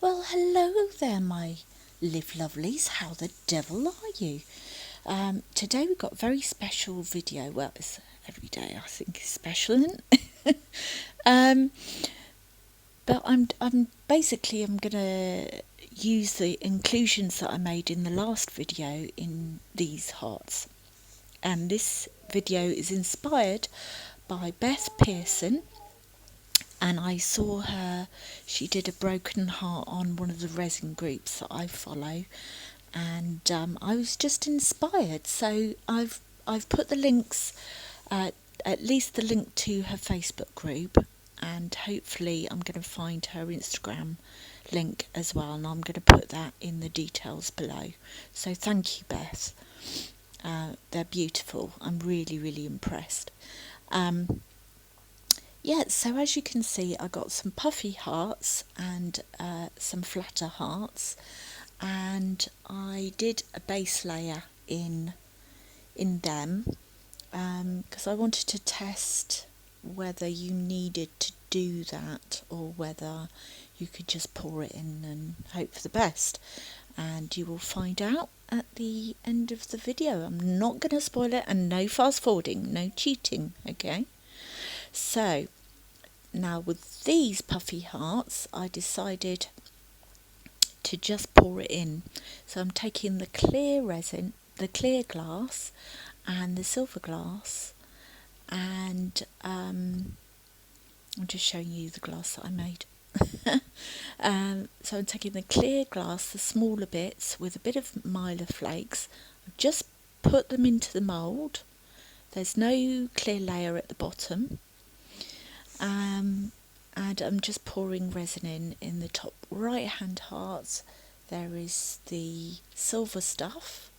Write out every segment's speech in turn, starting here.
Well, hello there, my lovelies. How the devil are you? Today we've got a very special video. Well, it's every day I think is special, isn't it? But I'm gonna use the inclusions that I made in the last video in these hearts, and this video is inspired by Beth Pearson. And I saw her, she did a broken heart on one of the resin groups that I follow, and I was just inspired. So I've put the links, at least the link to her Facebook group, and hopefully I'm going to find her Instagram link as well, and I'm going to put that in the details below. So thank you, Beth. They're beautiful. I'm really impressed. Yeah, so as you can see, I got some puffy hearts and some flatter hearts, and I did a base layer in them because I wanted to test whether you needed to do that or whether you could just pour it in and hope for the best. And you will find out at the end of the video. I'm not going to spoil it, and no fast forwarding, no cheating, okay? So now with these puffy hearts, I decided to just pour it in. So I'm taking the clear resin, the clear glass and the silver glass, and I'm just showing you the glass that I made. So I'm taking the clear glass, the smaller bits with a bit of mylar flakes. I've just put them into the mould. There's no clear layer at the bottom. And I'm just pouring resin in the top right hand hearts. There is the silver stuff,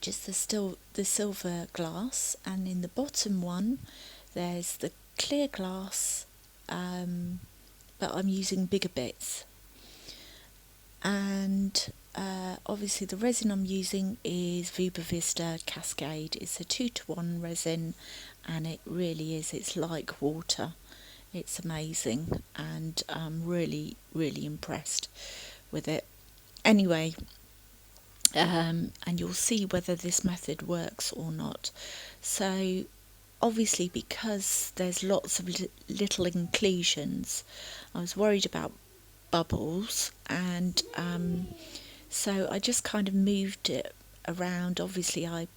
just the silver glass, and in the bottom one there's the clear glass, but I'm using bigger bits. And obviously the resin I'm using is Viva Vista Cascade. It's a 2-to-1 resin, and it really is, it's like water. It's amazing, and I'm really impressed with it. Anyway, and you'll see whether this method works or not. So obviously, because there's lots of little inclusions, I was worried about bubbles, and so I just kind of moved it around. Obviously I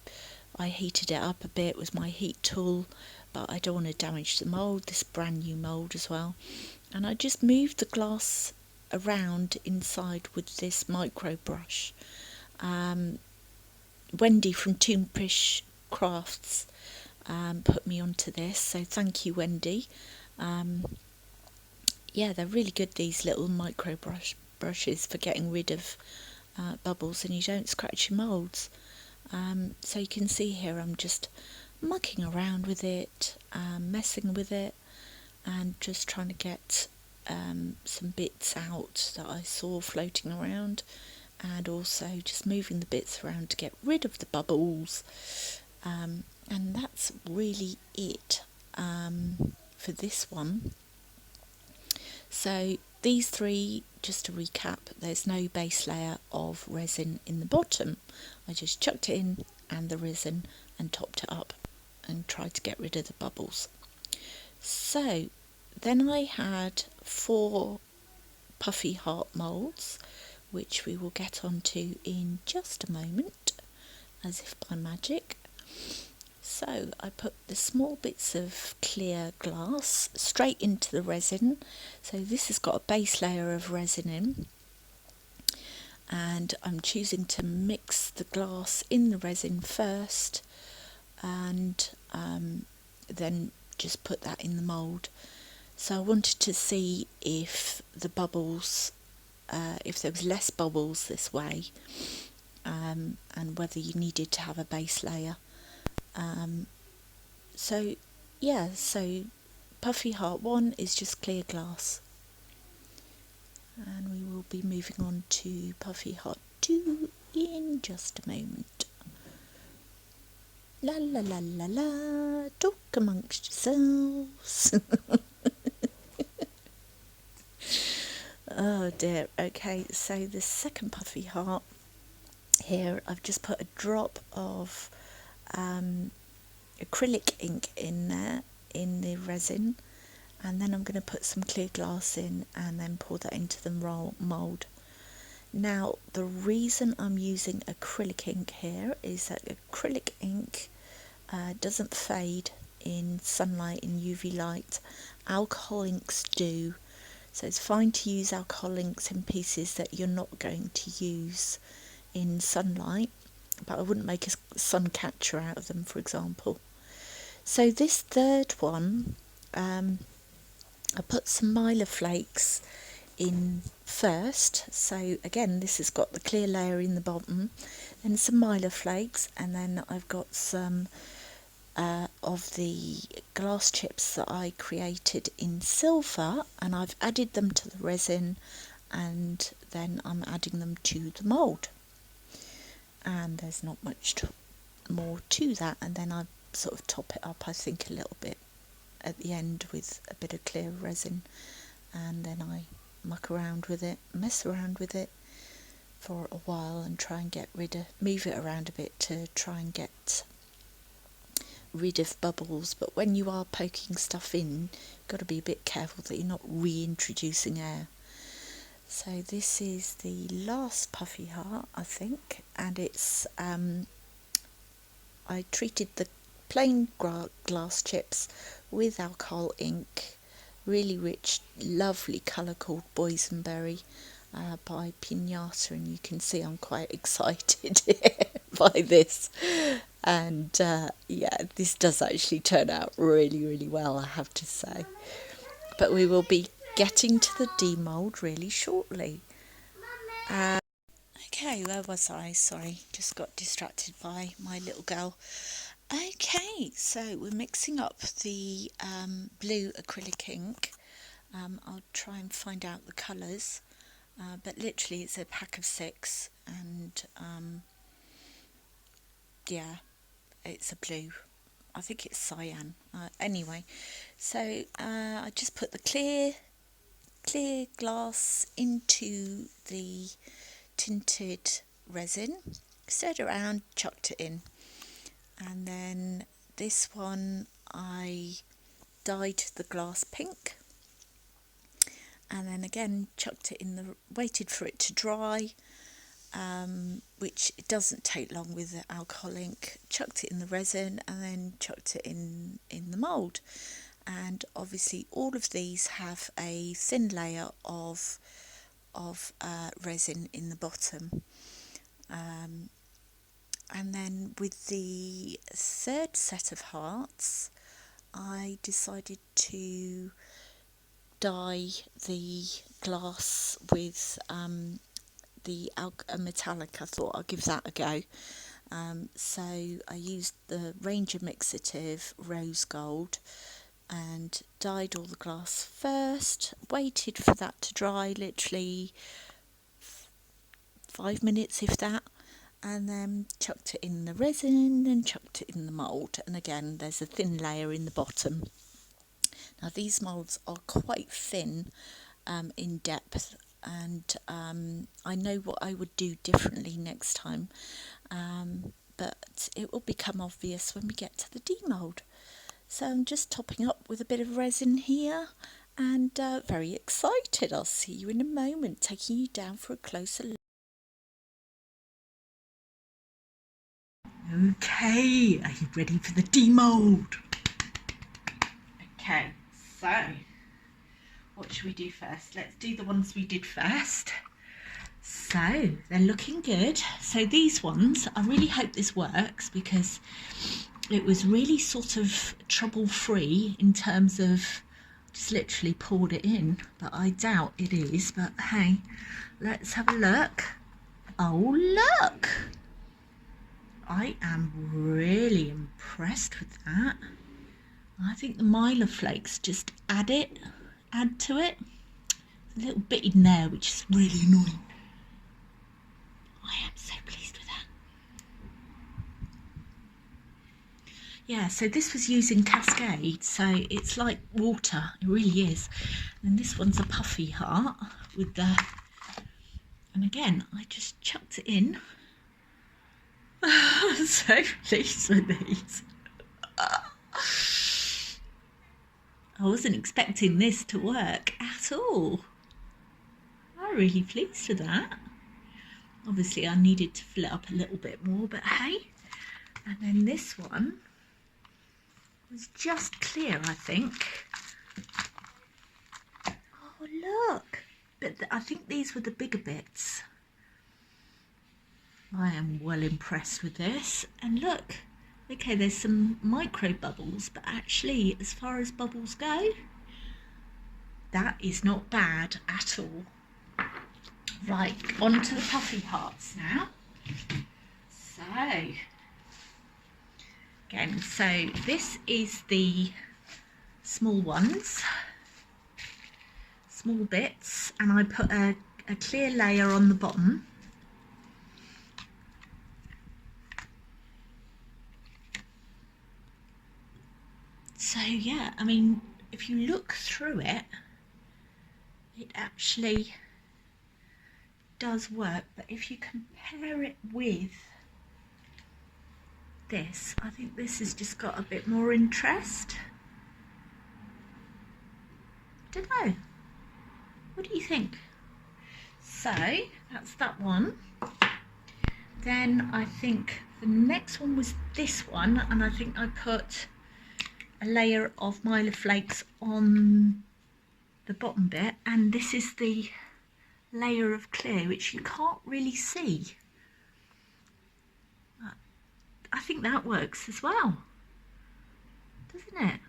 heated it up a bit with my heat tool, but I don't want to damage the mould, this brand new mould as well. And I just moved the glass around inside with this micro brush. Wendy from Toonfish Crafts put me onto this, so thank you, Wendy. Yeah, they're really good, these little micro brushes for getting rid of bubbles, and you don't scratch your moulds. So you can see here I'm just mucking around with it, messing with it, and just trying to get some bits out that I saw floating around, and also just moving the bits around to get rid of the bubbles. And that's really it for this one. So these three, just to recap, there's no base layer of resin in the bottom. I just chucked it in and the resin and topped it up and tried to get rid of the bubbles. So then I had 4 puffy heart moulds, which we will get onto in just a moment, as if by magic. So I put the small bits of clear glass straight into the resin. So this has got a base layer of resin in, and I'm choosing to mix the glass in the resin first, and then just put that in the mould. So I wanted to see if the bubbles, if there was less bubbles this way, and whether you needed to have a base layer. So yeah, so Puffy Heart 1 is just clear glass, and we will be moving on to Puffy Heart 2 in just a moment. La la la la la, talk amongst yourselves. Oh dear. Okay, so the second puffy heart here, I've just put a drop of acrylic ink in there, in the resin, and then I'm going to put some clear glass in and then pour that into the mould. Now, the reason I'm using acrylic ink here is that acrylic ink doesn't fade in sunlight, in UV light. Alcohol inks do. So it's fine to use alcohol inks in pieces that you're not going to use in sunlight, but I wouldn't make a sun catcher out of them, for example. So this third one, I put some Mylar flakes in first. So again, this has got the clear layer in the bottom, and some Mylar flakes, and then I've got some of the glass chips that I created in silver, and I've added them to the resin, and then I'm adding them to the mould. And there's not much more to that, and then I sort of top it up, I think, a little bit at the end with a bit of clear resin, and then I muck around with it, mess around with it for a while and try and move it around a bit to try and get rid of bubbles. But when you are poking stuff in, you've got to be a bit careful that you're not reintroducing air. So this is the last puffy heart, I think, and it's I treated the plain glass chips with alcohol ink, really rich, lovely colour called boysenberry by Pinata, and you can see I'm quite excited by this. And yeah, this does actually turn out really, really well, I have to say. But we will be getting to the demould really shortly. Okay, where was I? Sorry, just got distracted by my little girl. Okay, so we're mixing up the blue acrylic ink. I'll try and find out the colours, but literally it's a pack of 6, and yeah, it's a blue. I think it's cyan. Anyway, so I just put the clear glass into the tinted resin, stirred around, chucked it in, and then this one I dyed the glass pink, and then again chucked it in waited for it to dry, which it doesn't take long with the alcohol ink, chucked it in the resin, and then chucked it in the mould. And obviously all of these have a thin layer of resin in the bottom. And then with the third set of hearts, I decided to dye the glass with the metallic. I thought I'll give that a go. So I used the Ranger Mixative Rose Gold and dyed all the glass first, waited for that to dry, literally 5 minutes if that, and then chucked it in the resin and chucked it in the mould. And again, there's a thin layer in the bottom. Now these moulds are quite thin in depth, and I know what I would do differently next time, but it will become obvious when we get to the demould. So I'm just topping up with a bit of resin here, and very excited. I'll see you in a moment, taking you down for a closer look. Okay, are you ready for the demould? Okay, so what should we do first? Let's do the ones we did first. So they're looking good. So these ones, I really hope this works, because it was really sort of trouble-free in terms of just literally poured it in, but I doubt it is. But hey, let's have a look. Oh, look! I am really impressed with that. I think the Mylar flakes just add to it. There's a little bit in there which is really annoying. I am so pleased with that. Yeah, so this was using Cascade, so it's like water, it really is. And this one's a puffy heart with the, and again, I just chucked it in. I'm so pleased with these. I wasn't expecting this to work at all. I'm really pleased with that. Obviously I needed to fill it up a little bit more, but hey. And then this one was just clear, I think. Oh, look. But I think these were the bigger bits. I am well impressed with this. And look, okay, there's some micro bubbles, but actually, as far as bubbles go, that is not bad at all. Right, on to the puffy hearts now. So, again, so this is the small ones, small bits, and I put a clear layer on the bottom. So yeah, I mean, if you look through it, it actually does work, but if you compare it with this, I think this has just got a bit more interest. I don't know. What do you think? So that's that one. Then I think the next one was this one, and I think I put a layer of Milo flakes on the bottom bit, and this is the layer of clear, which you can't really see. I think that works as well, doesn't it?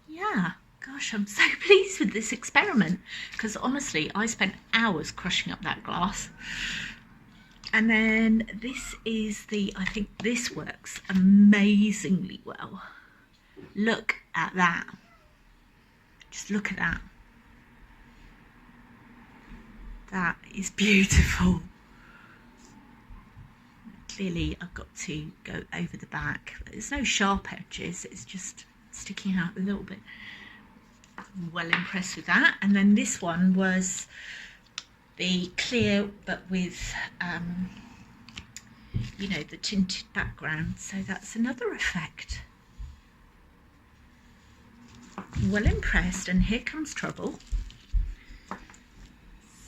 Yeah, gosh, I'm so pleased with this experiment, because honestly I spent hours crushing up that glass. And then this is the, I think this works amazingly well. Look at that. Just look at that. That is beautiful. Clearly I've got to go over the back. There's no sharp edges, it's just sticking out a little bit. I'm well impressed with that. And then this one was the clear, but with you know, the tinted background, so that's another effect. Well impressed, and here comes trouble.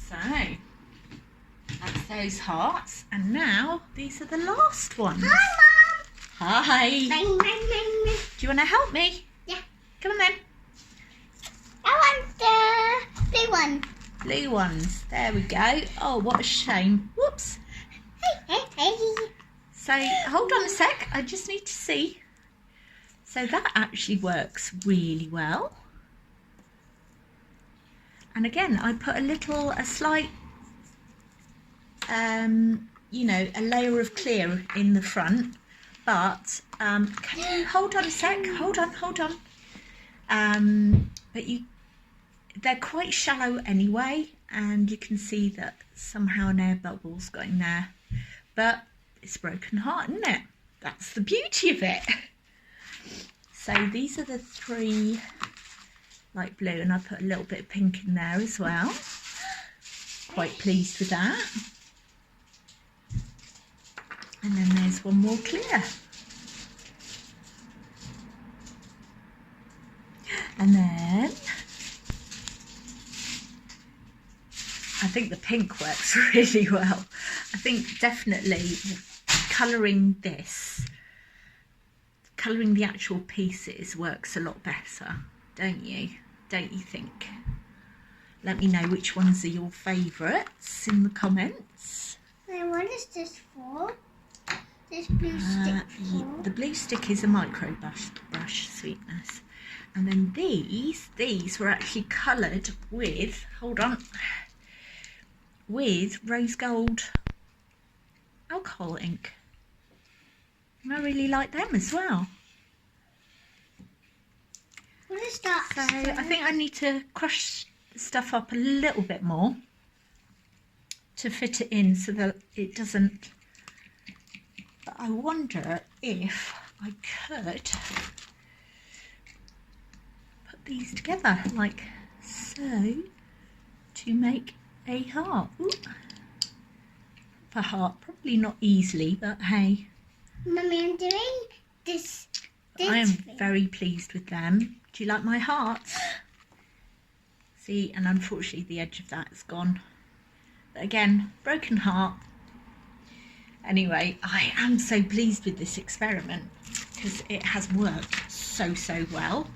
So that's those hearts, and now these are the last ones. Hi, Mum. Hi. Bang, bang, bang. Do you want to help me? Yeah. Come on then. I want the blue one. Blue ones. There we go. Oh, what a shame. Whoops. Hey, hey, hey. So hold on a sec. I just need to see. So that actually works really well. And again, I put a slight, you know, a layer of clear in the front. But can you hold on a sec? Hold on. But they're quite shallow anyway, and you can see that somehow an air bubble's going there. But it's a broken heart, isn't it? That's the beauty of it. So these are the three light blue, and I put a little bit of pink in there as well. Quite pleased with that. And then there's one more clear. And then I think the pink works really well. I think definitely colouring this, colouring the actual pieces works a lot better, don't you? Don't you think? Let me know which ones are your favourites in the comments. Wait, what is this for? This blue stick for? The blue stick is a micro brush sweetness. And then these were actually coloured with, hold on, with rose gold alcohol ink. And I really like them as well. What is that? So I think I need to crush stuff up a little bit more to fit it in so that it doesn't I wonder if I could put these together like so to make a heart. Ooh. A heart, probably not easily, but hey. Mummy, I'm doing this I am thing. very pleased with them. Do you like my hearts? See, and unfortunately the edge of that is gone. But again, broken heart. Anyway, I am so pleased with this experiment because it has worked so well.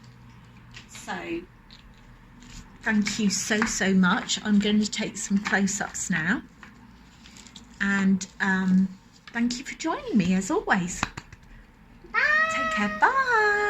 So thank you so much. I'm going to take some close-ups now. And thank you for joining me as always. Bye. Take care. Bye.